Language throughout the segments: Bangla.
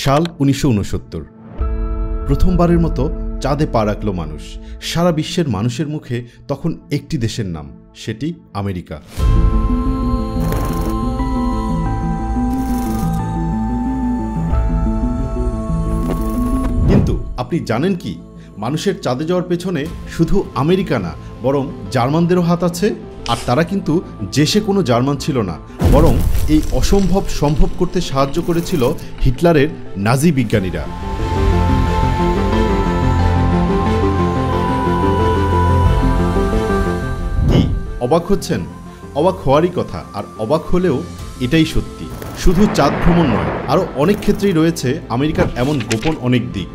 সাল 1969। প্রথমবারের মতো চাঁদে পা রাখল মানুষ। সারা বিশ্বের মানুষের মুখে তখন একটি দেশের নাম, সেটি আমেরিকা। কিন্তু আপনি জানেন কি, মানুষের চাঁদে যাওয়ার পেছনে শুধু আমেরিকা না, বরং জার্মানদেরও হাত আছে। আর তারা কিন্তু যে সে কোনো জার্মান ছিল না, বরং এই অসম্ভব সম্ভব করতে সাহায্য করেছিল হিটলারের নাজি বিজ্ঞানীরা। কি অবাক হচ্ছেন? অবাক হওয়ারই কথা, আর অবাক হলেও এটাই সত্যি। শুধু চাঁদ ভ্রমণ নয়, আরও অনেক ক্ষেত্রেই রয়েছে আমেরিকার এমন গোপন অনেক দিক।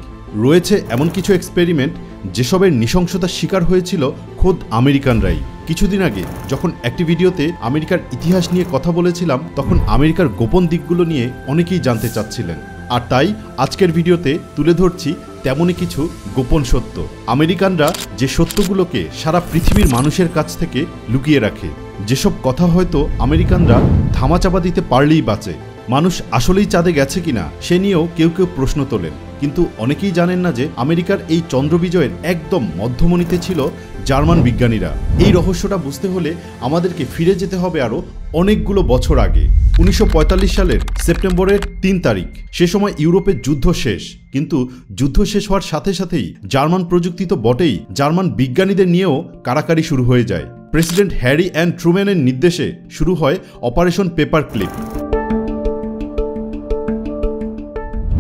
রয়েছে এমন কিছু এক্সপেরিমেন্ট যেসবের নৃশংসতার শিকার হয়েছিল খোদ আমেরিকানরাই। কিছুদিন আগে যখন একটি ভিডিওতে আমেরিকার ইতিহাস নিয়ে কথা বলেছিলাম, তখন আমেরিকার গোপন দিকগুলো নিয়ে অনেকেই জানতে চাচ্ছিলেন। আর তাই আজকের ভিডিওতে তুলে ধরছি তেমনই কিছু গোপন সত্য। আমেরিকানরা যে সত্যগুলোকে সারা পৃথিবীর মানুষের কাছ থেকে লুকিয়ে রাখে, যেসব কথা হয়তো আমেরিকানরা ধামাচাপা দিতে পারলেই বাঁচে। মানুষ আসলেই চাঁদে গেছে কিনা সে নিয়েও কেউ কেউ প্রশ্ন তোলেন, কিন্তু অনেকেই জানেন না যে আমেরিকার এই চন্দ্রবিজয়ের একদম মধ্যমণিতে ছিল জার্মান বিজ্ঞানীরা। এই রহস্যটা বুঝতে হলে আমাদেরকে ফিরে যেতে হবে আরও অনেকগুলো বছর আগে। 1945 সালের সেপ্টেম্বরের 3 তারিখ। সে সময় ইউরোপের যুদ্ধ শেষ, কিন্তু যুদ্ধ শেষ হওয়ার সাথে সাথেই জার্মান প্রযুক্তি তো বটেই, জার্মান বিজ্ঞানীদের নিয়েও কারাকারি শুরু হয়ে যায়। প্রেসিডেন্ট হ্যারি অ্যান্ড ট্রুম্যানের নির্দেশে শুরু হয় অপারেশন পেপার ক্লিপ।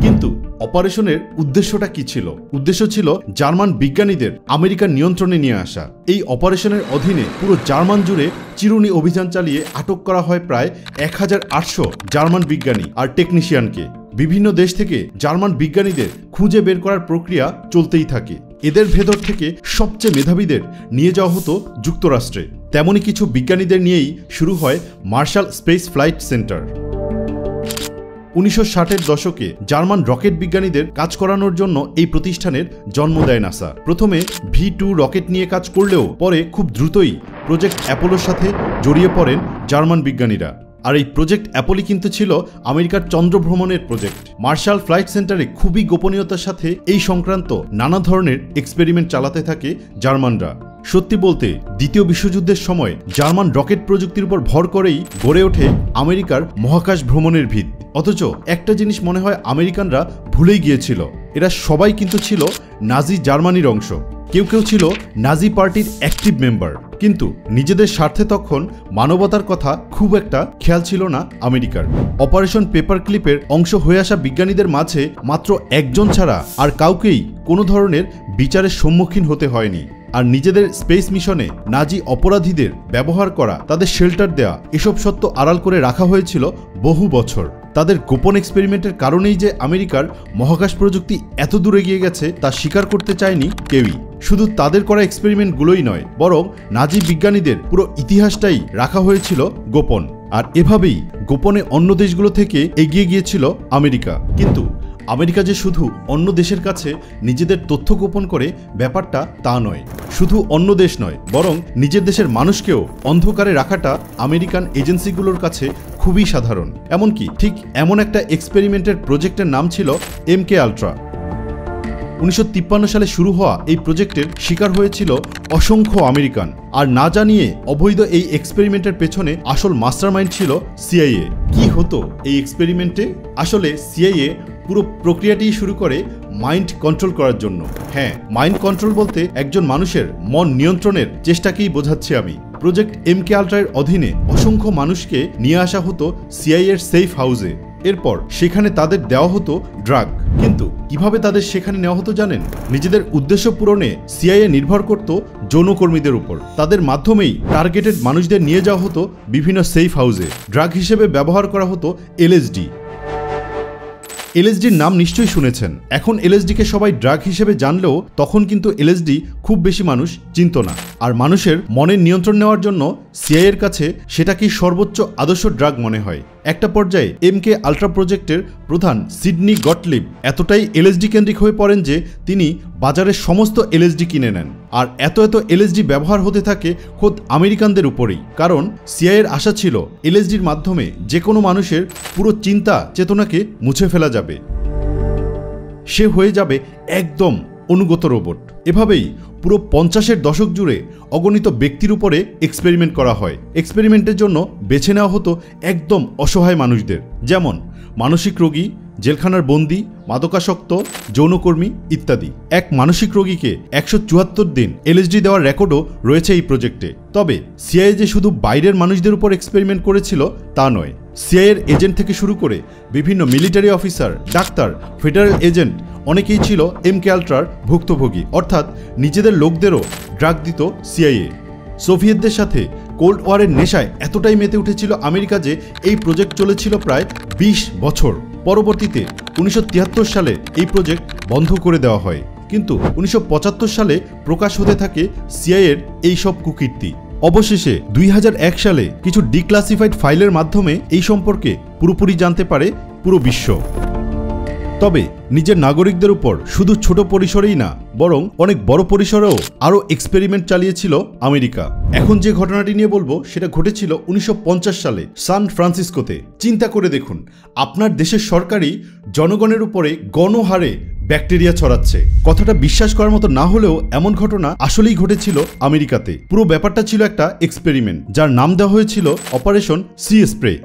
কিন্তু অপারেশনের উদ্দেশ্যটা কি ছিল? উদ্দেশ্য ছিল জার্মান বিজ্ঞানীদের আমেরিকার নিয়ন্ত্রণে নিয়ে আসা। এই অপারেশনের অধীনে পুরো জার্মান জুড়ে চিরুনি অভিযান চালিয়ে আটক করা হয় প্রায় 1800 জার্মান বিজ্ঞানী আর টেকনিশিয়ানকে। বিভিন্ন দেশ থেকে জার্মান বিজ্ঞানীদের খুঁজে বের করার প্রক্রিয়া চলতেই থাকে। এদের ভেতর থেকে সবচেয়ে মেধাবীদের নিয়ে যাওয়া হতো যুক্তরাষ্ট্রে। তেমনই কিছু বিজ্ঞানীদের নিয়েই শুরু হয় মার্শাল স্পেস ফ্লাইট সেন্টার। 1960-এর দশকে জার্মান রকেট বিজ্ঞানীদের কাজ করানোর জন্য এই প্রতিষ্ঠানের জন্ম দেয় নাসা। প্রথমে V2 রকেট নিয়ে কাজ করলেও পরে খুব দ্রুতই প্রজেক্ট অ্যাপোলোর সাথে জড়িয়ে পড়েন জার্মান বিজ্ঞানীরা। আর এই প্রজেক্ট অ্যাপোলো কিন্তু ছিল আমেরিকার চন্দ্র ভ্রমণের প্রজেক্ট। মার্শাল ফ্লাইট সেন্টারে খুবই গোপনীয়তার সাথে এই সংক্রান্ত নানা ধরনের এক্সপেরিমেন্ট চালাতে থাকে জার্মানরা। সত্যি বলতে দ্বিতীয় বিশ্বযুদ্ধের সময় জার্মান রকেট প্রযুক্তির উপর ভর করেই গড়ে ওঠে আমেরিকার মহাকাশ ভ্রমণের ভিত। অথচ একটা জিনিস মনে হয় আমেরিকানরা ভুলেই গিয়েছিল, এরা সবাই কিন্তু ছিল নাজি জার্মানির অংশ। কেউ কেউ ছিল নাজি পার্টির অ্যাক্টিভ মেম্বার, কিন্তু নিজেদের স্বার্থে তখন মানবতার কথা খুব একটা খেয়াল ছিল না আমেরিকার। অপারেশন পেপার ক্লিপের অংশ হয়ে আসা বিজ্ঞানীদের মাঝে মাত্র একজন ছাড়া আর কাউকেই কোনো ধরনের বিচারের সম্মুখীন হতে হয়নি। আর নিজেদের স্পেস মিশনে নাজি অপরাধীদের ব্যবহার করা, তাদের শেল্টার দেওয়া, এসব সত্য আড়াল করে রাখা হয়েছিল বহু বছর। তাদের গোপন এক্সপেরিমেন্টের কারণেই যে আমেরিকার মহাকাশ প্রযুক্তি এত দূরে গিয়ে গেছে তা স্বীকার করতে চায়নি কেউই। শুধু তাদের করা এক্সপেরিমেন্টগুলোই নয়, বরং নাজি বিজ্ঞানীদের পুরো ইতিহাসটাই রাখা হয়েছিল গোপন। আর এভাবেই গোপনে অন্য দেশগুলো থেকে এগিয়ে গিয়েছিল আমেরিকা। কিন্তু আমেরিকা যে শুধু অন্য দেশের কাছে নিজেদের তথ্য গোপন করে, ব্যাপারটা তা নয়। শুধু অন্য দেশ নয়, বরং নিজের দেশের মানুষকেও অন্ধকারে রাখাটা আমেরিকান এজেন্সিগুলোর কাছে খুবই সাধারণ। এমনকি ঠিক এমন একটা এক্সপেরিমেন্টের প্রজেক্টের নাম ছিল MK আল্ট্রা। 1953 সালে শুরু হওয়া এই প্রজেক্টের শিকার হয়েছিল অসংখ্য আমেরিকান। আর না জানিয়ে অবৈধ এই এক্সপেরিমেন্টের পেছনে আসল মাস্টারমাইন্ড ছিল CIA। কি হতো এই এক্সপেরিমেন্টে? আসলে CIA পুরো প্রক্রিয়াটি শুরু করে মাইন্ড কন্ট্রোল করার জন্য। হ্যাঁ, মাইন্ড কন্ট্রোল বলতে একজন মানুষের মন নিয়ন্ত্রণের চেষ্টাকেই বোঝাচ্ছি আমি। প্রজেক্ট MK আল্ট্রার অধীনে অসংখ্য মানুষকে নিয়ে আসা হতো CIA-এর সেফ হাউসে। এরপর সেখানে তাদের দেওয়া হতো ড্রাগ। কিন্তু কিভাবে তাদের সেখানে নেওয়া হতো জানেন? নিজেদের উদ্দেশ্য পূরণে CIA নির্ভর করত যৌনকর্মীদের উপর। তাদের মাধ্যমেই টার্গেটেড মানুষদের নিয়ে যাওয়া হতো বিভিন্ন সেফ হাউসে। ড্রাগ হিসেবে ব্যবহার করা হতো LSD। LSDর নাম নিশ্চয়ই শুনেছেন। এখন LSDকে সবাই ড্রাগ হিসেবে জানলেও তখন কিন্তু LSD খুব বেশি মানুষ চিনত না। আর মানুষের মনের নিয়ন্ত্রণ নেওয়ার জন্য CIA-এর কাছে সেটাকেই সর্বোচ্চ আদর্শ ড্রাগ মনে হয়। একটা পর্যায়ে MK আল্ট্রা প্রজেক্টের প্রধান সিডনি গটলিব এতটাই LSD কেন্দ্রিক হয়ে পড়েন যে তিনি বাজারের সমস্ত LSD কিনে নেন। আর এত LSD ব্যবহার হতে থাকে খোদ আমেরিকানদের উপরেই। কারণ CIA-এর আশা ছিল LSDর মাধ্যমে যে কোনো মানুষের পুরো চিন্তা চেতনাকে মুছে ফেলা যাবে। সে হয়ে যাবে একদম অনুগত রোবট। এভাবেই পুরো 50-এর দশক জুড়ে অগণিত ব্যক্তির উপরে এক্সপেরিমেন্ট করা হয়। এক্সপেরিমেন্টের জন্য বেছে নেওয়া হতো একদম অসহায় মানুষদের, যেমন মানসিক রোগী, জেলখানার বন্দী, মাদকাসক্ত, যৌনকর্মী ইত্যাদি। এক মানসিক রোগীকে 174 দিন এলএসডি দেওয়ার রেকর্ডও রয়েছে এই প্রজেক্টে। তবে সিআইএ যে শুধু বাইরের মানুষদের উপর এক্সপেরিমেন্ট করেছিল তা নয়। সিআইএর এজেন্ট থেকে শুরু করে বিভিন্ন military officer, doctor, federal agent অনেকেই ছিল MK আল্ট্রার ভুক্তভোগী, অর্থাৎ নিজেদের লোকদেরও ড্রাগ দিত সিআইএ। সোভিয়েতদের সাথে কোল্ড ওয়ারের নেশায় এতটাই মেতে উঠেছিল আমেরিকা যে এই প্রজেক্ট চলেছিল প্রায় 20 বছর। পরবর্তীতে 1973 সালে এই প্রজেক্ট বন্ধ করে দেওয়া হয়, কিন্তু 1975 সালে প্রকাশ হতে থাকে সিআইএর এই সব কুকীর্তি। অবশেষে 2001 সালে কিছু ডিক্লাসিফাইড ফাইলের মাধ্যমে এই সম্পর্কে পুরোপুরি জানতে পারে পুরো বিশ্ব। তবে নিজের নাগরিকদের উপর শুধু ছোট পরিসরেই না, বরং অনেক বড় পরিসরেও আরও এক্সপেরিমেন্ট চালিয়েছিল আমেরিকা। এখন যে ঘটনাটি নিয়ে বলবো সেটা ঘটেছিল 1950 সালে সান ফ্রান্সিসকোতে। চিন্তা করে দেখুন, আপনার দেশের সরকারই জনগণের উপরে গণহারে ব্যাকটেরিয়া ছড়াচ্ছে। কথাটা বিশ্বাস করার মতো না হলেও এমন ঘটনা আসলেই ঘটেছিল আমেরিকাতে। পুরো ব্যাপারটা ছিল একটা এক্সপেরিমেন্ট, যার নাম দেওয়া হয়েছিল অপারেশন সি স্প্রে।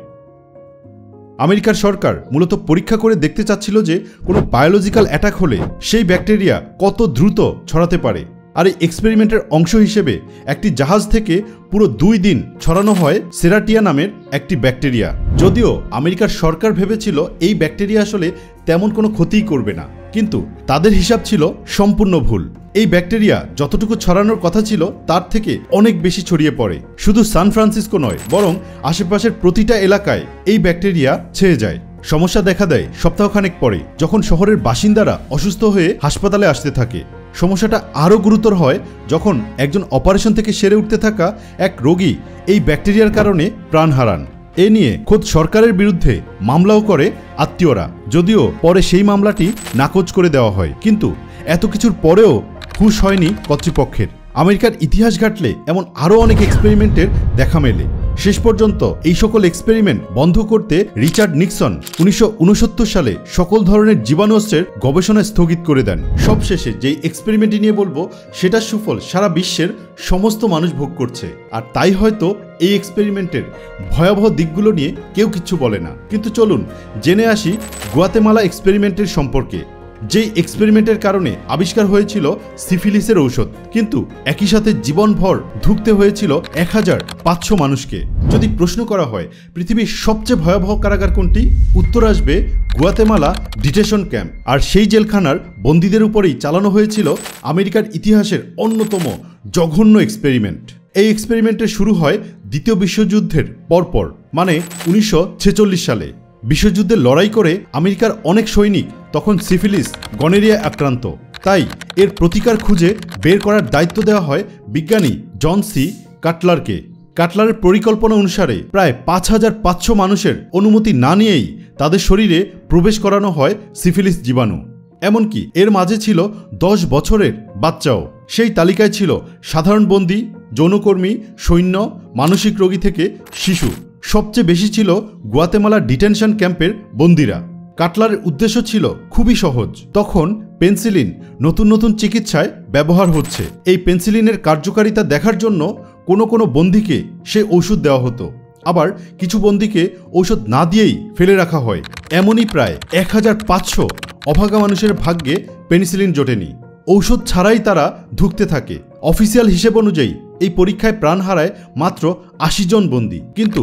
আমেরিকার সরকার মূলত পরীক্ষা করে দেখতে চাচ্ছিল যে কোনো বায়োলজিক্যাল অ্যাটাক হলে সেই ব্যাকটেরিয়া কত দ্রুত ছড়াতে পারে। আর এই এক্সপেরিমেন্টের অংশ হিসেবে একটি জাহাজ থেকে পুরো 2 দিন ছড়ানো হয় সেরাটিয়া নামের একটি ব্যাকটেরিয়া। যদিও আমেরিকার সরকার ভেবেছিল এই ব্যাকটেরিয়া আসলে তেমন কোনো ক্ষতিই করবে না, কিন্তু তাদের হিসাব ছিল সম্পূর্ণ ভুল। এই ব্যাকটেরিয়া যতটুকু ছড়ানোর কথা ছিল তার থেকে অনেক বেশি ছড়িয়ে পড়ে। শুধু সান ফ্রান্সিসকো নয়, বরং আশেপাশের প্রতিটা এলাকায় এই ব্যাকটেরিয়া ছেয়ে যায়। সমস্যা দেখা দেয় সপ্তাহখানেক পরে, যখন শহরের বাসিন্দারা অসুস্থ হয়ে হাসপাতালে আসতে থাকে। সমস্যাটা আরও গুরুতর হয় যখন একজন অপারেশন থেকে সেরে উঠতে থাকা এক রোগী এই ব্যাকটেরিয়ার কারণে প্রাণ হারান। এ নিয়ে খোদ সরকারের বিরুদ্ধে মামলাও করে আত্মীয়রা, যদিও পরে সেই মামলাটি নাকচ করে দেওয়া হয়। কিন্তু এত কিছুর পরেও হুঁশ হয়নি কর্তৃপক্ষের। আমেরিকার ইতিহাস ঘাটলে এমন আরও অনেক এক্সপেরিমেন্টের দেখা মেলে। শেষ পর্যন্ত এই সকল এক্সপেরিমেন্ট বন্ধ করতে রিচার্ড নিক্সন 1969 সালে সকল ধরনের জীবাণুঅস্ত্রের গবেষণা স্থগিত করে দেন। সবশেষে যেই এক্সপেরিমেন্টটি নিয়ে বলবো সেটার সুফল সারা বিশ্বের সমস্ত মানুষ ভোগ করছে। আর তাই হয়তো এই এক্সপেরিমেন্টের ভয়াবহ দিকগুলো নিয়ে কেউ কিচ্ছু বলে না। কিন্তু চলুন জেনে আসি গুয়াতেমালা এক্সপেরিমেন্টের সম্পর্কে। যেই এক্সপেরিমেন্টের কারণে আবিষ্কার হয়েছিল সিফিলিসের ঔষধ, কিন্তু একই সাথে জীবনভর ধুঁকতে হয়েছিল 1500 মানুষকে। যদি প্রশ্ন করা হয় পৃথিবীর সবচেয়ে ভয়াবহ কারাগার কোনটি, উত্তর আসবে গুয়াতেমালা ডিটেনশন ক্যাম্প। আর সেই জেলখানার বন্দীদের উপরেই চালানো হয়েছিল আমেরিকার ইতিহাসের অন্যতম জঘন্য এক্সপেরিমেন্ট। এই এক্সপেরিমেন্টের শুরু হয় দ্বিতীয় বিশ্বযুদ্ধের পরপর, মানে 1946 সালে। বিশ্বযুদ্ধে লড়াই করে আমেরিকার অনেক সৈনিক তখন সিফিলিস, গনেরিয়া আক্রান্ত। তাই এর প্রতিকার খুঁজে বের করার দায়িত্ব দেওয়া হয় বিজ্ঞানী জন সি কাটলারকে। কাটলারের পরিকল্পনা অনুসারে প্রায় 5500 মানুষের অনুমতি না নিয়েই তাদের শরীরে প্রবেশ করানো হয় সিফিলিস জীবাণু। এমনকি এর মাঝে ছিল 10 বছরের বাচ্চাও। সেই তালিকায় ছিল সাধারণ বন্দী, যৌনকর্মী, সৈন্য, মানসিক রোগী থেকে শিশু। সবচেয়ে বেশি ছিল গুয়াতেমালা ডিটেনশন ক্যাম্পের বন্দীরা। কাটলারের উদ্দেশ্য ছিল খুবই সহজ। তখন পেনিসিলিন নতুন নতুন চিকিৎসায় ব্যবহার হচ্ছে। এই পেনিসিলিনের কার্যকারিতা দেখার জন্য কোনো কোনো বন্দীকে সে ওষুধ দেওয়া হতো, আবার কিছু বন্দীকে ঔষধ না দিয়েই ফেলে রাখা হয়। এমনই প্রায় 1500 অভাগা মানুষের ভাগ্যে পেনিসিলিন জোটেনি। ঔষধ ছাড়াই তারা ধুঁকতে থাকে। অফিসিয়াল হিসেব অনুযায়ী এই পরীক্ষায় প্রাণ হারায় মাত্র 80 জন বন্দী, কিন্তু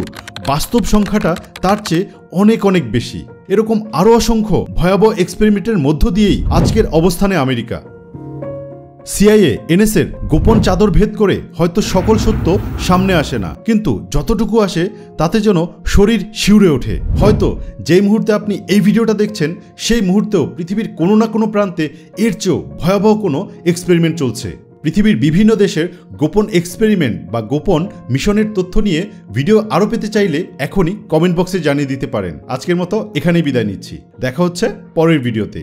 বাস্তব সংখ্যাটা তার চেয়ে অনেক অনেক বেশি। এরকম আরও অসংখ্য ভয়াবহ এক্সপেরিমেন্টের মধ্য দিয়েই আজকের অবস্থানে আমেরিকা। সিআইএ, এনএসএর গোপন চাদর ভেদ করে হয়তো সকল সত্য সামনে আসে না, কিন্তু যতটুকু আসে তাতে যেন শরীর শিউরে ওঠে। হয়তো যেই মুহূর্তে আপনি এই ভিডিওটা দেখছেন সেই মুহূর্তেও পৃথিবীর কোনো না কোনো প্রান্তে এর চেয়েও ভয়াবহ কোনো এক্সপেরিমেন্ট চলছে। পৃথিবীর বিভিন্ন দেশের গোপন এক্সপেরিমেন্ট বা গোপন মিশনের তথ্য নিয়ে ভিডিও আরও পেতে চাইলে এখনই কমেন্ট বক্সে জানিয়ে দিতে পারেন। আজকের মতো এখানেই বিদায় নিচ্ছি। দেখা হচ্ছে পরের ভিডিওতে।